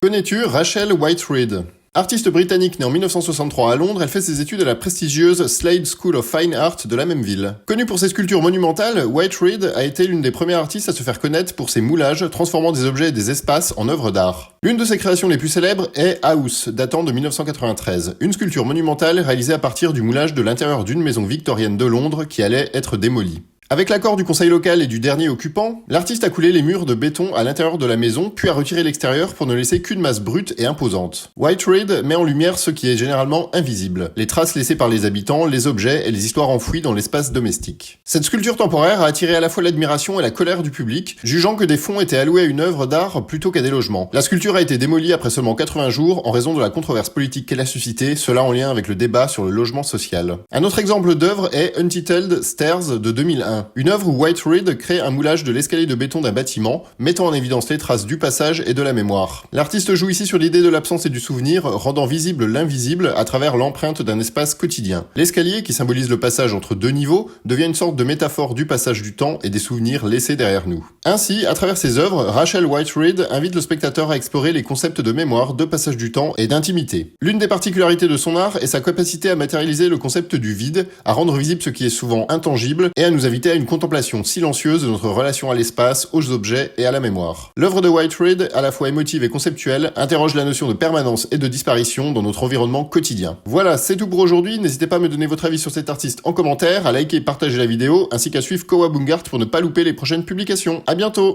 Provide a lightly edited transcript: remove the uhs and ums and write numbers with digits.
Connais-tu Rachel Whiteread? Artiste britannique née en 1963 à Londres, elle fait ses études à la prestigieuse Slade School of Fine Art de la même ville. Connue pour ses sculptures monumentales, Whiteread a été l'une des premières artistes à se faire connaître pour ses moulages, transformant des objets et des espaces en œuvres d'art. L'une de ses créations les plus célèbres est House, datant de 1993, une sculpture monumentale réalisée à partir du moulage de l'intérieur d'une maison victorienne de Londres qui allait être démolie. Avec l'accord du conseil local et du dernier occupant, l'artiste a coulé les murs de béton à l'intérieur de la maison, puis a retiré l'extérieur pour ne laisser qu'une masse brute et imposante. Whiteread met en lumière ce qui est généralement invisible, les traces laissées par les habitants, les objets et les histoires enfouies dans l'espace domestique. Cette sculpture temporaire a attiré à la fois l'admiration et la colère du public, jugeant que des fonds étaient alloués à une œuvre d'art plutôt qu'à des logements. La sculpture a été démolie après seulement 80 jours en raison de la controverse politique qu'elle a suscitée, cela en lien avec le débat sur le logement social. Un autre exemple d'œuvre est Untitled Stairs de 2001. Une œuvre où Whiteread crée un moulage de l'escalier de béton d'un bâtiment, mettant en évidence les traces du passage et de la mémoire. L'artiste joue ici sur l'idée de l'absence et du souvenir, rendant visible l'invisible à travers l'empreinte d'un espace quotidien. L'escalier, qui symbolise le passage entre deux niveaux, devient une sorte de métaphore du passage du temps et des souvenirs laissés derrière nous. Ainsi, à travers ses œuvres, Rachel Whiteread invite le spectateur à explorer les concepts de mémoire, de passage du temps et d'intimité. L'une des particularités de son art est sa capacité à matérialiser le concept du vide, à rendre visible ce qui est souvent intangible et à nous inviter à une contemplation silencieuse de notre relation à l'espace, aux objets et à la mémoire. L'œuvre de Whiteread, à la fois émotive et conceptuelle, interroge la notion de permanence et de disparition dans notre environnement quotidien. Voilà, c'est tout pour aujourd'hui. N'hésitez pas à me donner votre avis sur cet artiste en commentaire, à liker et partager la vidéo, ainsi qu'à suivre Kowa Bungart pour ne pas louper les prochaines publications. À bientôt!